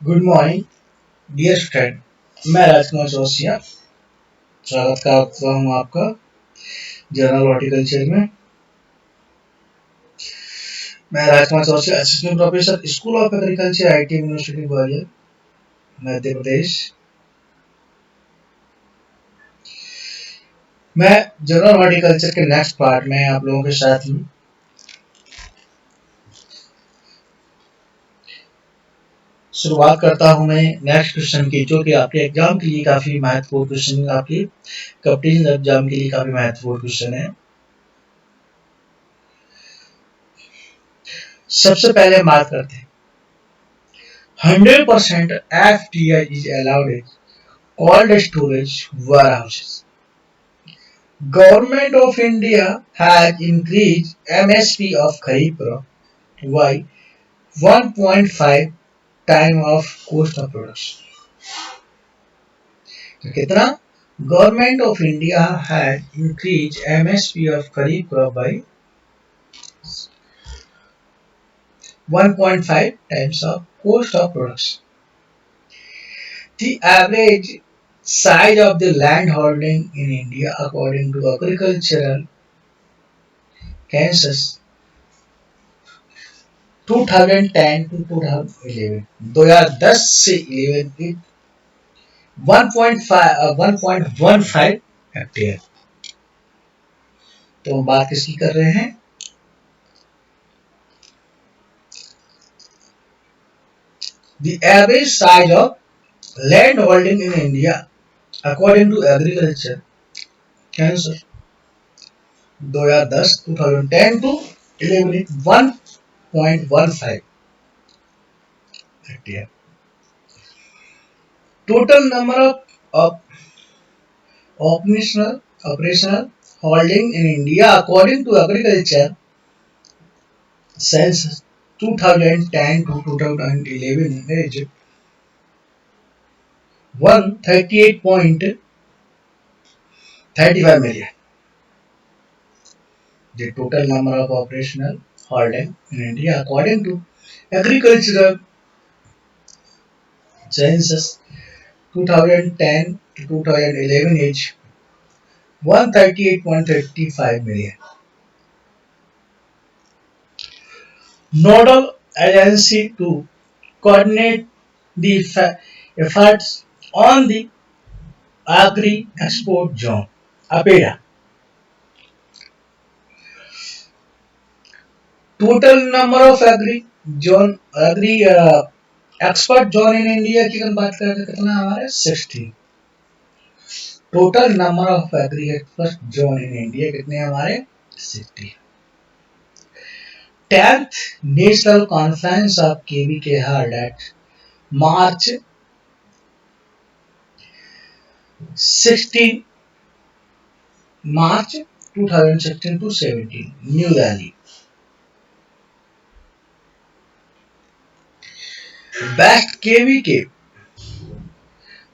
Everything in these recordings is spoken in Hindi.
Good morning dear student. मैं राजकुमार चौरसिया स्वागत करता हूँ आपका जर्नल हॉर्टिकल्चर में। मैं Rajkumar Chaurasia, assistant professor, school of agriculture, IT university Gwalior, Madhya Pradesh. मैं जर्नल हॉर्टिकल्चर के नेक्स्ट पार्ट में आप लोगों के साथ हूँ। शुरुआत करता हूँ मैं नेक्स्ट क्वेश्चन की, जो कि आपके एग्जाम के लिए काफी महत्वपूर्ण क्वेश्चन, आपके कॉम्पिटिशन एग्जाम के लिए काफी महत्वपूर्ण क्वेश्चन है। सबसे पहले बात करते हैं 100% FDI is allowed in cold storage warehouses. Government of India has increased MSP of Kharif crop by 1.5 time of cost of production. तो कितना? Government of India had increased MSP of Kharif crop by 1.5 times of cost of production. The average size of the land holding in India according to agricultural census 2010 to 2011, 2010 से 11 की 1.15 हेक्टेयर। तो हम बात किसकी कर रहे हैं? The average size of land holding in India according to agriculture census 2010 2010 to 11 1.15 hectare. Total number of operational holding in India according to agriculture census 2010 to 2011 is 138.35 million. The total number of operational holding in India according to agricultural census 2010 to 2011 is 138.35 million. Nodal agency to coordinate the efforts on the Agri Export Zone, APEDA. Total number of agri export zone in India की अगर बात करें तो कितना हमारे 60। Total number of agri export zone in India कितने हमारे 60। 10th national conference of KVK held at March 16 March 2016 to 17 New Delhi. Best KVK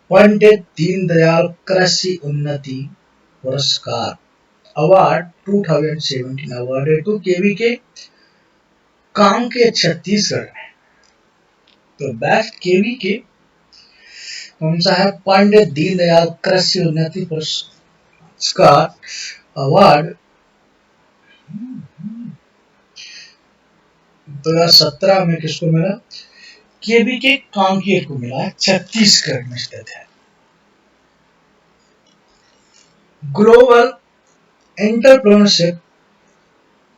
Pandit Deendayal Krishi Unnati Puraskar award 2017 awarded to KVK Kanke Chhattisgarh में। तो बेस्ट केवीके कौन सा है? पंडित दीनदयाल कृषि उन्नति पुरस्कार अवार्ड 2017 में किसको मिला? केवीके कांकेर को मिला है, छत्तीसगढ़ में स्थित है। Global entrepreneurship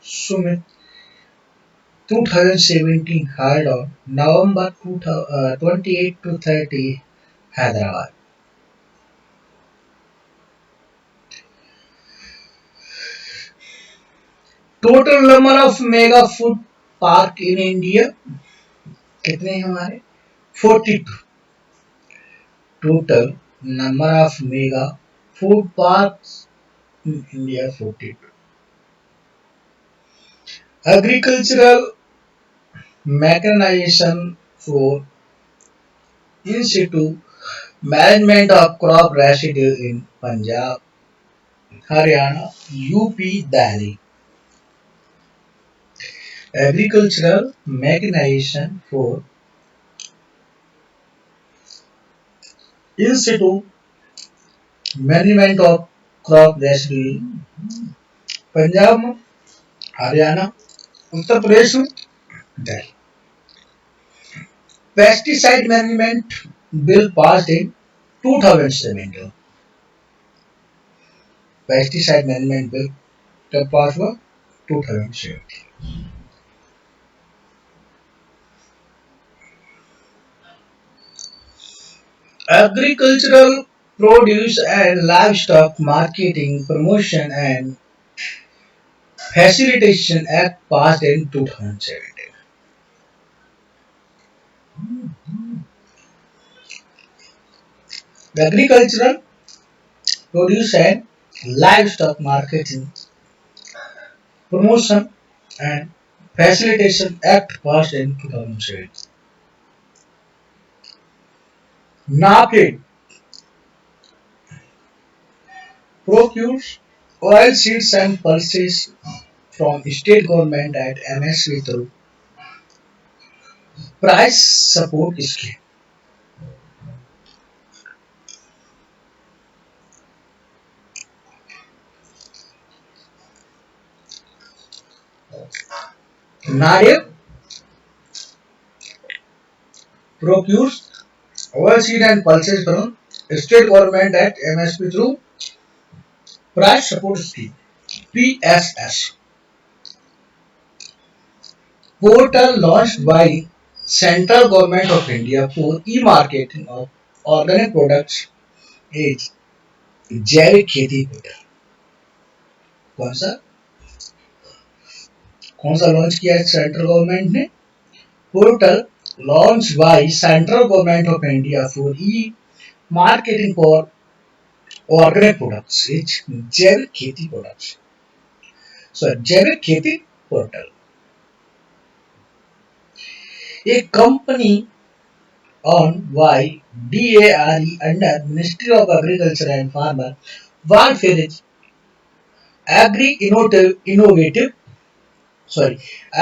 Sumit 2017 held on November 28 to 30 Hyderabad. Total number of mega food park in India कितने हैं हमारे? 42. Total number of mega food parks in India 42. Agricultural mechanization for in situ management of crop residue in Punjab, Haryana, UP, Delhi. Agricultural mechanization for in situ management of crop residues, Punjab, Haryana, Uttar Pradesh, Delhi. Pesticide Management Bill passed in 2017. Pesticide Management Bill कब पास हुआ 2017. Agricultural Produce and Livestock Marketing Promotion and Facilitation Act passed in 2017. The Agricultural Produce and Livestock Marketing Promotion and Facilitation Act passed in 2007. NAFED procures oil seeds and pulses from state government at MSP through price support scheme. NADEP procures oil seed and pulses from state government at MSP through price support scheme. PSS portal launched by Central Government of India for e-marketing of organic products is जैविक खेती पोर्टल. कौन सा कौन सा लॉन्च किया है सेंट्रल गवर्नमेंट ने? Portal launch by central government of India for E marketing for organic products is जैविक खेती प्रोडक्ट्स. सो जैविक खेती portal. A company owned by DARE under Ministry of Agriculture and Farmer Welfare is Agri Innovative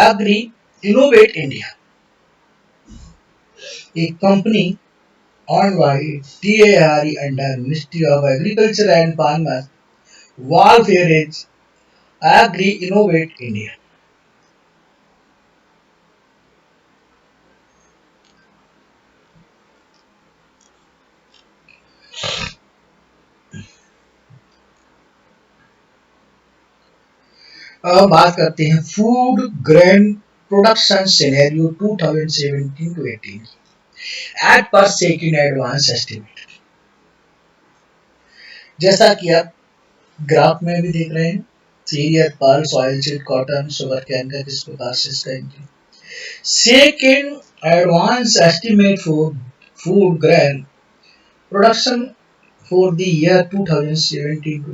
Agri Innovate India. A company owned by DARE under Ministry of Agriculture and Farmer Welfare is Agri Innovate India. अब हम बात करते हैं food grain production scenario 2017 to 18 as per second advance estimate. जैसा कि आप ग्राफ में भी देख रहे हैं, cereal pulse oil seed cotton sugar cane का किस प्रकार से इसका second advance estimate for food grain production for the year 2017 to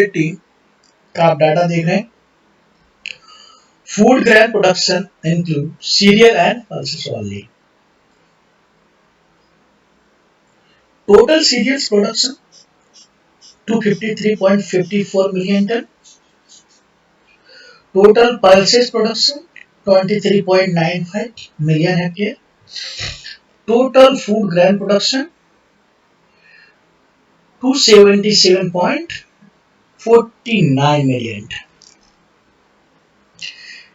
18 का आप डाटा देख रहे हैं. Food grain production include cereal and pulses only. Total cereals production 253.54 million ton. Total pulses production 23.95 million hectare. Total food grain production 277.49 million ton.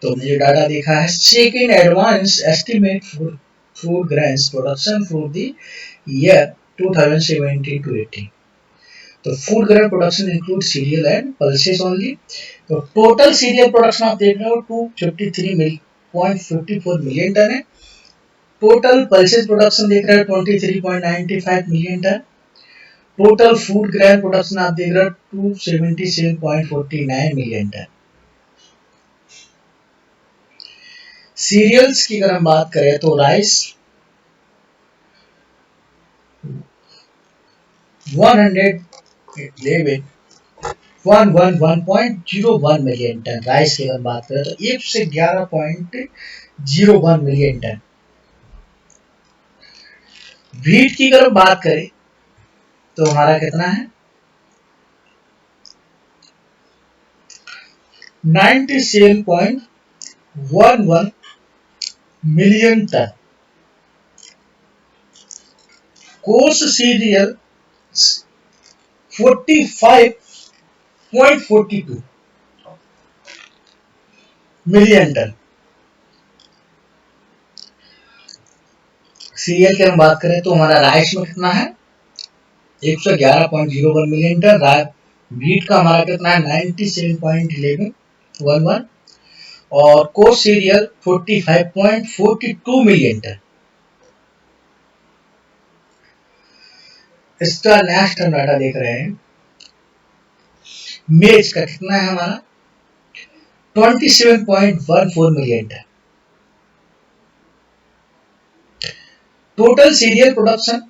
तो हमने जो डाटा देखा है second advance estimate for food grains production for the year 2017 to 18. तो food grain production include cereal and pulses only. तो टोटल सीरियल प्रोडक्शन आप देख रहे हो 253.54 मिलियन टन है. टोटल पल्सेस प्रोडक्शन देख रहे हो 23.95 million ton. Total food grain production आप देख रहे हो 277.49 मिलियन टन. सीरियल्स की अगर हम बात करें तो राइस 111.01 मिलियन टन. राइस की अगर बात करें तो 1 से 11.01 मिलियन टन. व्हीट की अगर बात करें तो हमारा कितना है 97.11 million ton. Coarse cereal 45.42 million ton. Cereal की हम बात करें तो हमारा राइस में कितना है 111.01 मिलियन टन। व्हीट का हमारा कितना है 97.11 और कोर्स सीरियल 45.42 मिलियन टन। इसका नेक्स्ट हम डाटा देख रहे हैं। मेज का कितना है हमारा 27.14 million ton. Total cereal production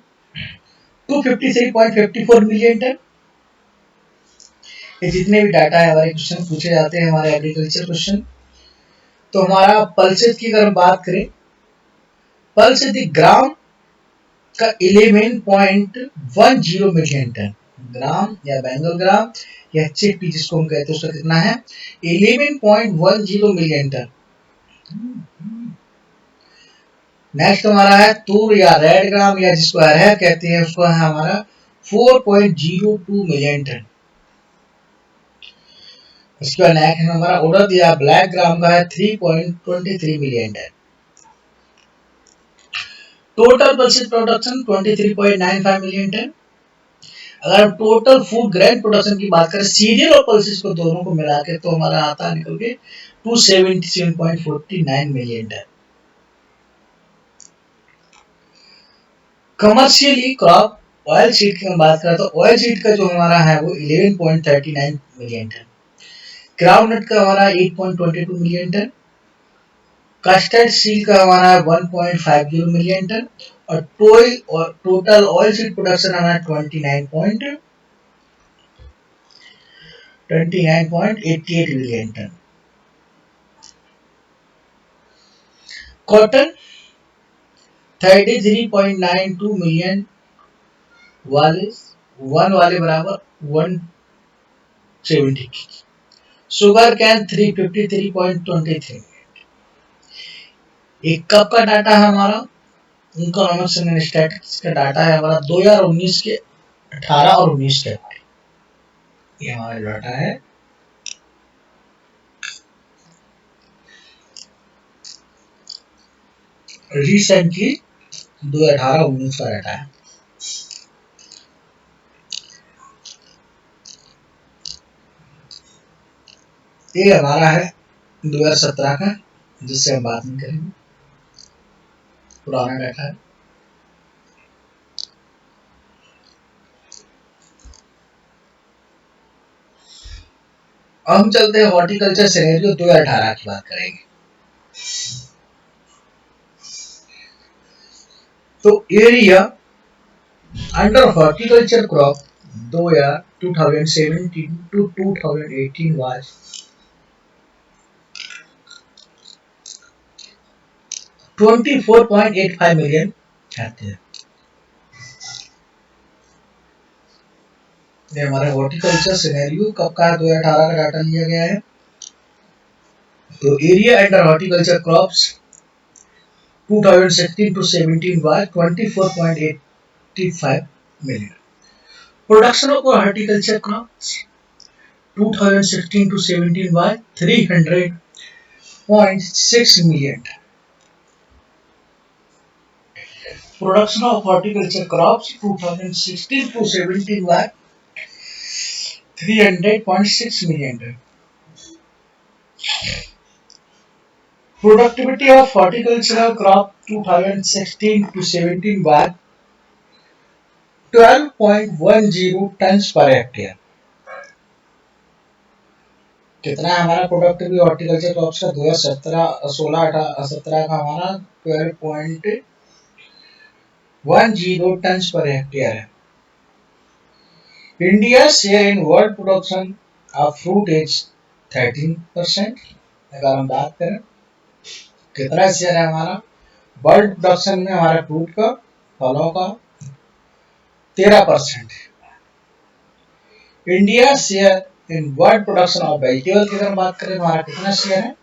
253.54 million ton. ये जितने भी डाटा है हमारे क्वेश्चन पूछे जाते हैं हमारे एग्रीकल्चर क्वेश्चन। तो हमारा पल्सेस की अगर हम बात करें, पल्स ग्राम का 11.10 मिलियन टन। ग्राम या बेंगल ग्राम या चिकपी जिसको हम कहते हैं उसका कितना है 11.10 मिलियन टन। नेक्स्ट हमारा है तूर या रेड ग्राम या जिसको अरहर कहते हैं उसको है हमारा 4.02 मिलियन टन। इसके बाद नेक्स्ट हमारा उड़द या ब्लैक ग्राम का है 3.23 million ton. Total pulses production 23.95 million ton. अगर हम टोटल फूड ग्रेन प्रोडक्शन की बात करें सीरियल और पल्सेस को दोनों को मिला के तो हमारा आता है निकल के 277.49 million ton. Commercially crop oil seed की हम बात करें तो ऑयल सीड का जो हमारा है वो 11.39 मिलियन टन। ग्राउंडनट का हमारा 8.22 मिलियन टन। कस्टर्ड सीड का हमारा 1.50 मिलियन टन और टोटल ऑयल सीड प्रोडक्शन हमारा 29.88 मिलियन टन। कॉटन 33.92 मिलियन वाले बराबर 170। Sugar cane 353.23। एक कप का डाटा है हमारा इकोनॉमिक्स एंड स्टैटिस्टिक्स का डाटा है हमारा 2019 के 18 और 19 का। ये हमारा डाटा है। रिसेंटली 2018-19 का डाटा है। ये हमारा है 2017 का जिससे हम बात नहीं करेंगे, पुराना डाटा है। अब हम चलते हैं हॉर्टिकल्चर सिनेरियो 2018 की बात करेंगे। तो area under horticulture crop 2017 to 2018 was 24.85 million hectare. ये हमारे हॉर्टिकल्चर सिनेरियो कब का 2018 का डाटा लिया गया है। तो area under horticulture crops 2016 to 17 was 24.85 million. Production of horticulture crops 2016 to 17 was 300.6 million. Production of horticulture crops 2016 to 17 was 300.6 million. Productivity of horticultural crop 2016 to 17 was 12.10 turns per hectare. कितना है हमारा प्रोडक्टिविटी हॉर्टिकल्चर क्रॉप्स का 2017 का हमारा 12.10 टन्स पर हेक्टेयर है। India share in world production of fruit is 13%। अगर हम बात करें कितना शेयर है हमारा वर्ल्ड प्रोडक्शन में हमारा फ्रूट का फलों का 13%। India share in world production of vegetable की अगर बात करें हमारा कितना शेयर है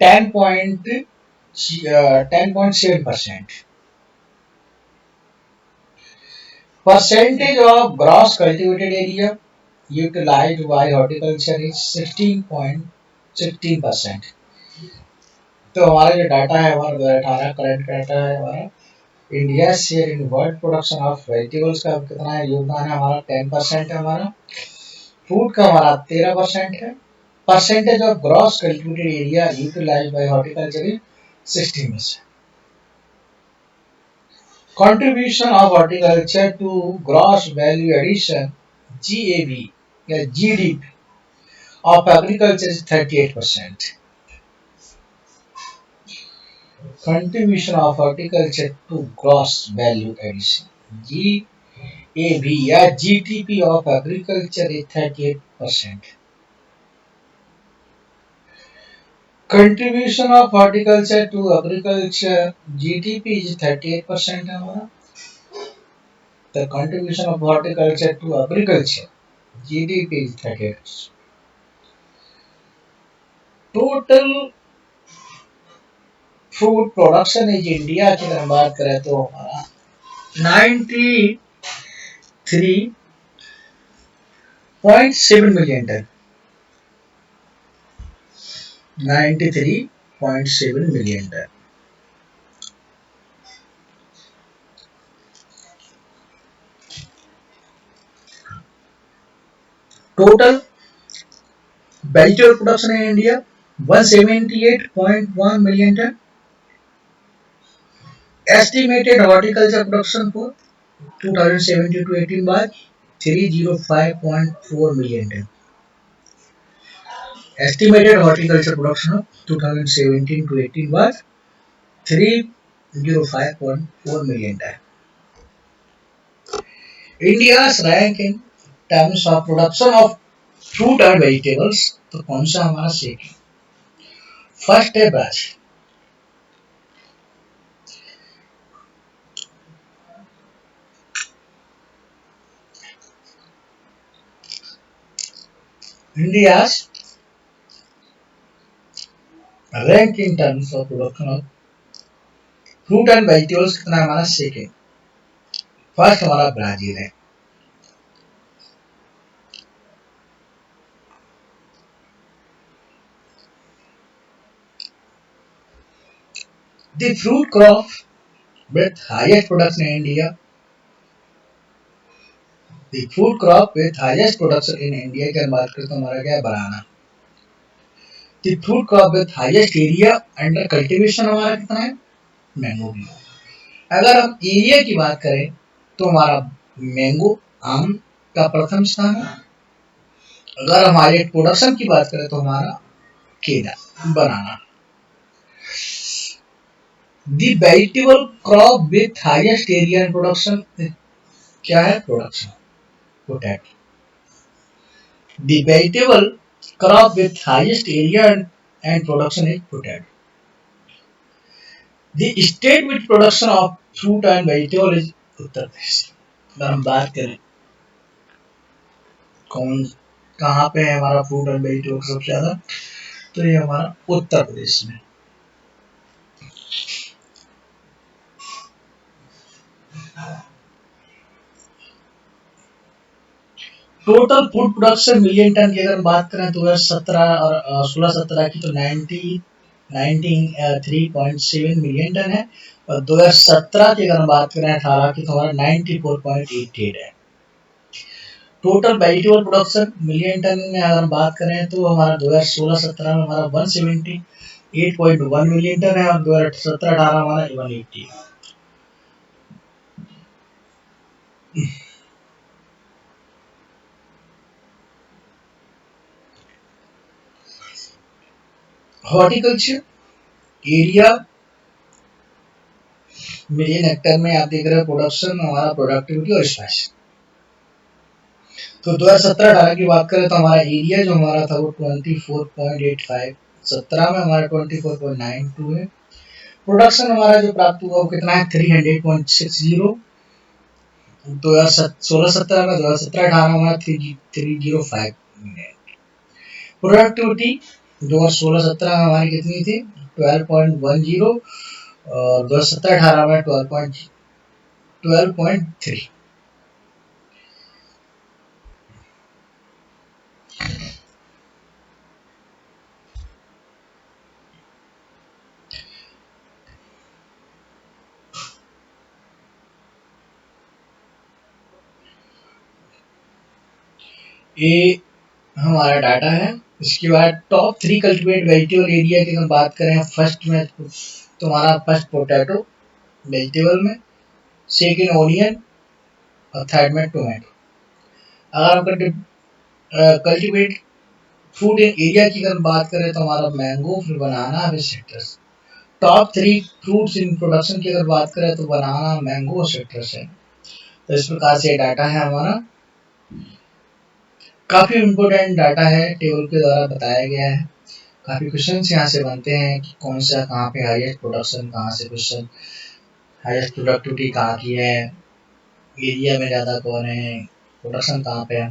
10.7%। Percentage of gross cultivated area utilized by horticulture is 16.16%. तो हमारा जो डाटा है हमारा 2018 करंट डाटा है हमारा India share in world production of vegetables का कितना है योगदान है हमारा 10% है हमारा फूड का हमारा 13% है percentage of gross cultivated area utilized by horticulture is 16%. Contribution of horticulture to gross value addition GAV या GDP of agriculture is 38%. Contribution of horticulture to gross value addition GAV या GDP of agriculture is 38%. Contribution of horticulture to agriculture GDP is 38% हमारा. The contribution of horticulture to agriculture GDP is 38%. Total fruit production is India की अगर बात करें तो हमारा 93.7 million ton. 93.7 million ton. Total vegetable production in India 178.1 million ton. Estimated horticulture production for 2017 to 18 was 305.4 million ton. Estimated horticulture production of 2017 to 18 was 305.4 million ton. India's rank in terms of production of fruit and vegetables तो कौन सा हमारा सेकंड फर्स्ट है Brazil India's rank in terms of production of fruit and vegetables कितना हमारा सेकंड फर्स्ट हमारा ब्राजील है The fruit crop with highest production in India. The fruit crop with highest production in India की बात करें तो हमारा क्या है बनाना. The fruit crop with highest area under cultivation हमारा कितना है मैंगो भी. अगर हम एरिया की बात करें तो हमारा मैंगो आम का प्रथम स्थान है. अगर हमारे प्रोडक्शन की बात करें तो हमारा केला बनाना. The vegetable crop with highest area and production क्या है production potato. The vegetable crop with highest area and production is potato. The state with production of fruit and vegetable is Uttar Pradesh. अगर हम बात करें कौन कहाँ पे है हमारा फ्रूट एंड वेजिटेबल सबसे ज्यादा तो ये हमारा उत्तर प्रदेश में. Total food production million ton की अगर बात करें तो 2017 और 16-17 की तो 93.7 मिलियन टन है और 2017 की अगर बात करें 18 की तो हमारा 94.88 है. Total vegetable production million ton में अगर बात करें तो हमारा 2016-17 में हमारा 178.1 मिलियन टन है और 2017-18 हमारा 180 है. हॉर्टिकल्चर एरिया मिलियन हेक्टेयर में आप देख रहे हो प्रोडक्शन हमारा प्रोडक्टिविटी और स्पेस. तो 2017-18 की बात करें तो हमारा एरिया जो हमारा था वो 24.85. 17 में हमारा 24.92 है. प्रोडक्शन हमारा जो प्राप्त हुआ वो कितना है 300.60. 2016-17 में 2017-18 में हमारा 305 है. प्रोडक्टिविटी 2016-17 में हमारी कितनी थी 12.10 और 2017-18 में 12.3. ये हमारा डाटा है। इसके बाद टॉप 3 कल्टीवेट वेजिटेबल एरिया की अगर बात करें, फर्स्ट में तुम्हारा फर्स्ट पोटैटो वेजिटेबल में, सेकंड ऑनियन और थर्ड में टोमेटो। अगर हम कल्टीवेट फ्रूट एरिया की अगर बात करें तो हमारा मैंगो, फिर बनाना, फिर citrus. Top 3 fruits in production की अगर बात करें तो बनाना, मैंगो और सिट्रस है। तो इस प्रकार से डाटा है हमारा, काफी इम्पोर्टेंट डाटा है, टेबल के द्वारा बताया गया है। काफी क्वेश्चन यहाँ से बनते हैं कि कौन सा कहाँ पे हाईएस्ट प्रोडक्शन, कहाँ से क्वेश्चन हाईएस्ट प्रोडक्टिविटी कहाँ की है, एरिया में ज़्यादा कौन है, प्रोडक्शन कहाँ पे है।